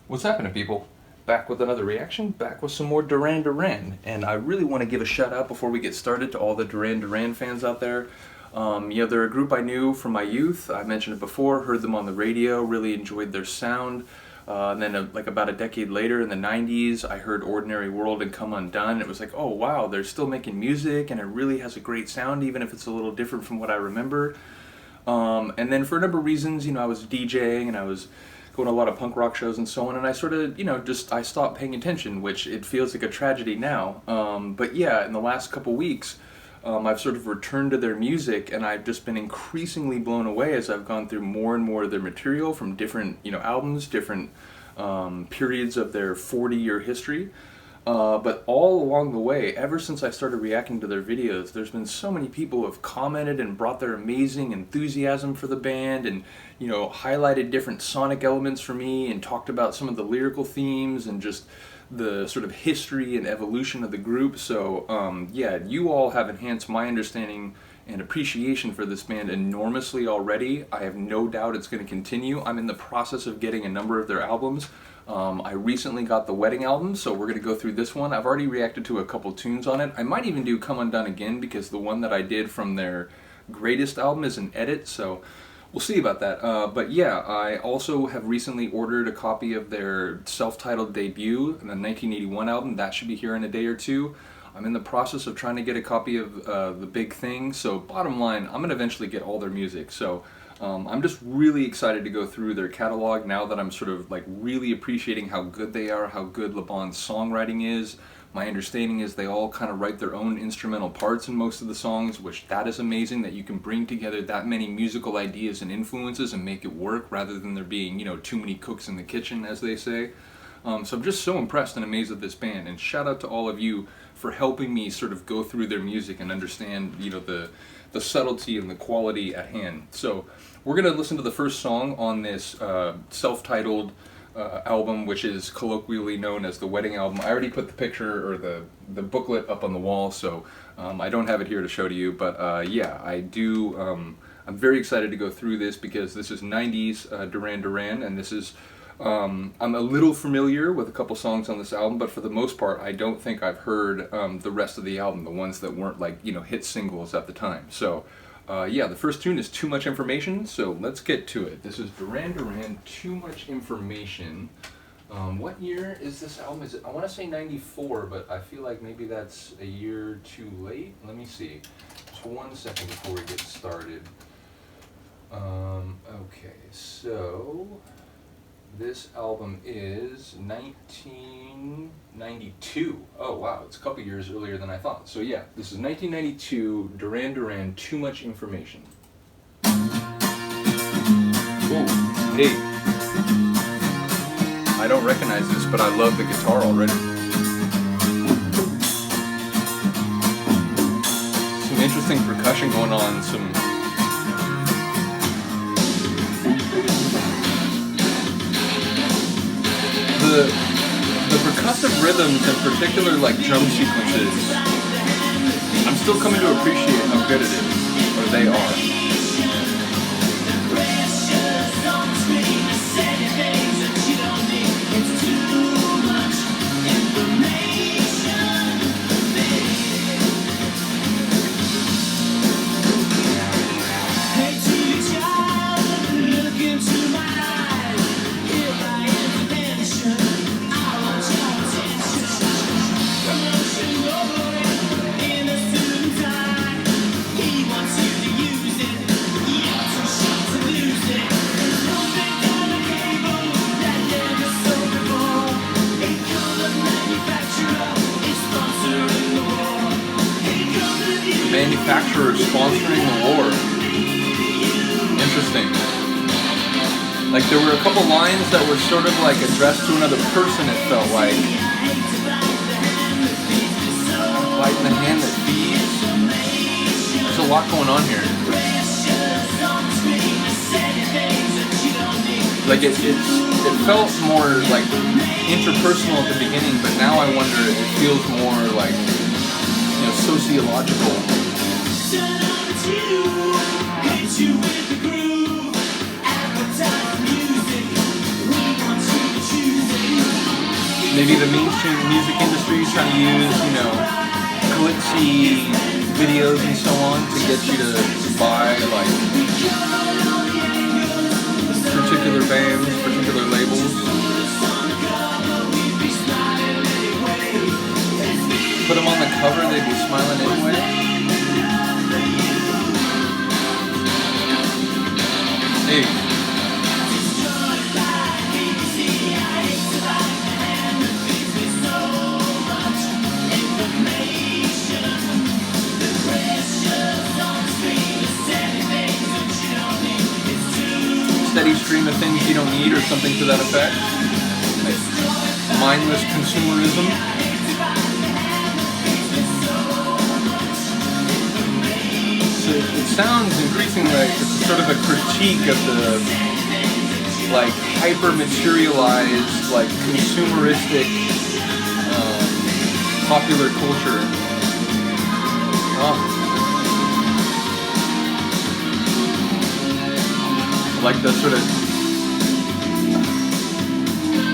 What's happening, people? Back with another reaction, back with some more Duran Duran. And I really want to give a shout out before we get started to all the Duran Duran fans out there. They're a group I knew from my youth. I mentioned it before, heard them on the radio, really enjoyed their sound. And then like about a decade later in the 90s, I heard Ordinary World and Come Undone. It was like, oh wow, they're still making music and it really has a great sound, even if it's a little different from what I remember. And then for a number of reasons, I was DJing and I was going to a lot of punk rock shows and so on, and I sort of, I stopped paying attention, which it feels like a tragedy now. But yeah, in the last couple weeks, I've sort of returned to their music, and I've just been increasingly blown away as I've gone through more and more of their material from different, albums, different periods of their 40-year history. But all along the way, ever since I started reacting to their videos, there's been so many people who have commented and brought their amazing enthusiasm for the band and, highlighted different sonic elements for me and talked about some of the lyrical themes and just the sort of history and evolution of the group. So, you all have enhanced my understanding and appreciation for this band enormously already. I have no doubt it's going to continue. I'm in the process of getting a number of their albums. I recently got the Wedding album, so we're going to go through this one. I've already reacted to a couple tunes on it. I might even do Come Undone again because the one that I did from their greatest album is an edit, so we'll see about that. But yeah, I also have recently ordered a copy of their self-titled debut, the 1981 album. That should be here in a day or two. I'm in the process of trying to get a copy of The Big Thing, so bottom line, I'm going to eventually get all their music. So I'm just really excited to go through their catalog now that I'm sort of like really appreciating how good they are, how good LeBon's songwriting is. My understanding is they all kind of write their own instrumental parts in most of the songs, which that is amazing that you can bring together that many musical ideas and influences and make it work rather than there being, too many cooks in the kitchen, as they say. So I'm just so impressed and amazed with this band, and shout out to all of you for helping me sort of go through their music and understand, the subtlety and the quality at hand. So we're going to listen to the first song on this self-titled album, which is colloquially known as the Wedding album. I already put the picture or the booklet up on the wall, so I don't have it here to show to you, but I do. I'm very excited to go through this because this is 90s Duran Duran, and this is I'm a little familiar with a couple songs on this album, but for the most part I don't think I've heard the rest of the album, the ones that weren't like hit singles at the time. So the first tune is Too Much Information, so let's get to it. This is Duran Duran, Too Much Information. What year is this album? Is it, I want to say 94, but I feel like maybe that's a year too late. Let me see. Just 1 second before we get started. Okay, so this album is 1992. Oh wow, it's a couple years earlier than I thought. So yeah, this is 1992, Duran Duran, Too Much Information. Ooh, hey. I don't recognize this, but I love the guitar already. Some interesting percussion going on, some the percussive rhythms, in particular like drum sequences, I'm still coming to appreciate how good it is, or they are. Manufacturer sponsoring the war. Interesting. Like there were a couple lines that were sort of like addressed to another person, it felt like. Biting the hand that feeds. There's a lot going on here. Like it felt more like interpersonal at the beginning, but now I wonder, it feels more like sociological. maybe the mainstream music industry is trying to use, glitzy videos and so on to get you to buy like particular bands, particular labels. Put them on the cover, they'd be smiling anyway. Hey. Steady stream of things you don't need or something to that effect. Like mindless consumerism. So it sounds increasingly like it's sort of a critique of the like hyper-materialized, like consumeristic popular culture. Like the sort of,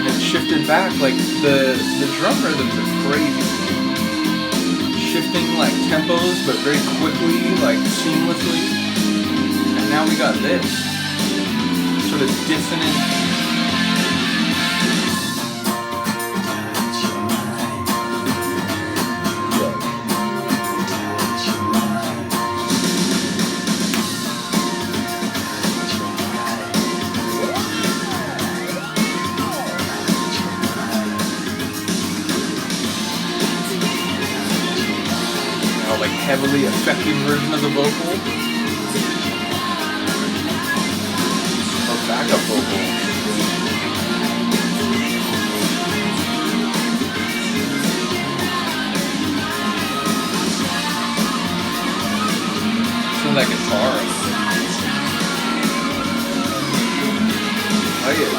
it shifted back, like the drum rhythms are crazy. Shifting like tempos, but very quickly, like seamlessly. And now we got this sort of dissonant. Heavily effective version of the vocal or backup vocal. Sounds like guitar. Oh yeah.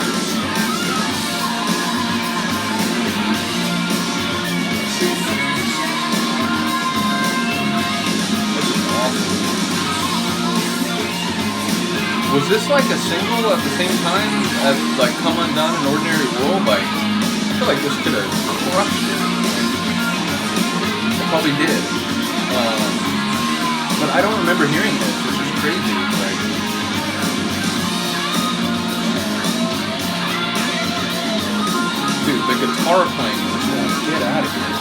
Was this like a single at the same time as like Come Undone and Ordinary World? Like, I feel like this could have crushed it. It probably did. But I don't remember hearing this, which is crazy. Like, dude, the guitar playing in this one, get out of here.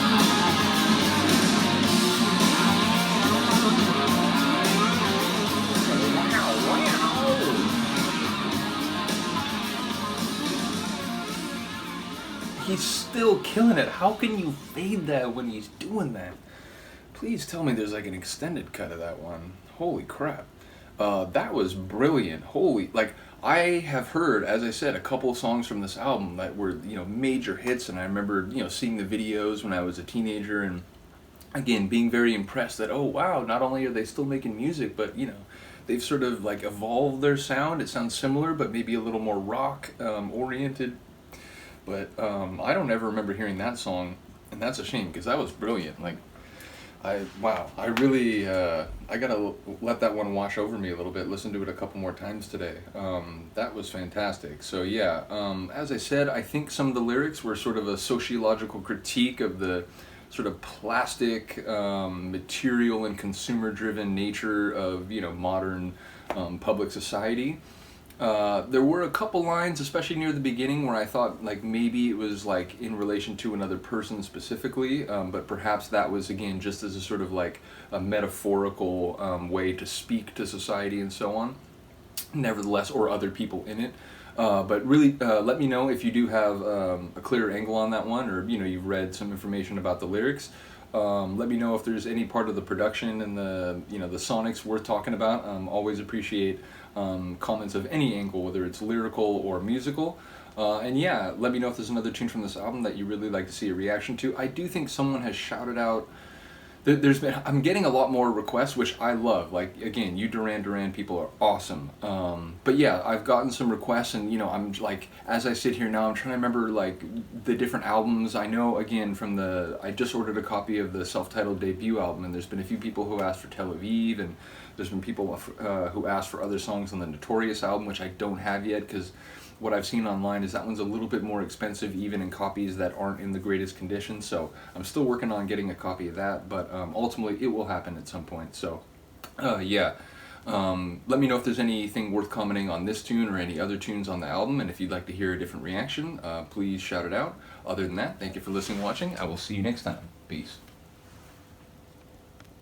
He's still killing it. How can you fade that when he's doing that? Please tell me there's like an extended cut of that one. Holy crap. That was brilliant. Holy, like I have heard, as I said, a couple of songs from this album that were, major hits, and I remember, seeing the videos when I was a teenager and again being very impressed that, oh wow, not only are they still making music, but they've sort of like evolved their sound. It sounds similar, but maybe a little more rock oriented. But I don't ever remember hearing that song, and that's a shame because that was brilliant. Like, I really, I gotta let that one wash over me a little bit. Listen to it a couple more times today. That was fantastic. So yeah, as I said, I think some of the lyrics were sort of a sociological critique of the sort of plastic, material and consumer-driven nature of modern public society. There were a couple lines, especially near the beginning, where I thought like maybe it was like in relation to another person specifically, but perhaps that was again just as a sort of like a metaphorical way to speak to society and so on. Nevertheless, or other people in it. But really, let me know if you do have a clearer angle on that one, or you've read some information about the lyrics. Let me know if there's any part of the production and the the sonics worth talking about. Always appreciate comments of any angle, whether it's lyrical or musical. And yeah, let me know if there's another tune from this album that you really like to see a reaction to. I do think someone has shouted out. I'm getting a lot more requests, which I love. Like, again, you Duran Duran people are awesome. But yeah, I've gotten some requests, and I'm like, as I sit here now, I'm trying to remember like the different albums. I know, again, I just ordered a copy of the self-titled debut album, and there's been a few people who asked for Tel Aviv, and there's been people who asked for other songs on the Notorious album, which I don't have yet because what I've seen online is that one's a little bit more expensive, even in copies that aren't in the greatest condition. So I'm still working on getting a copy of that, but ultimately it will happen at some point. So yeah. Let me know if there's anything worth commenting on this tune or any other tunes on the album, and if you'd like to hear a different reaction, please shout it out. Other than that, thank you for listening and watching. I will see you next time. Peace.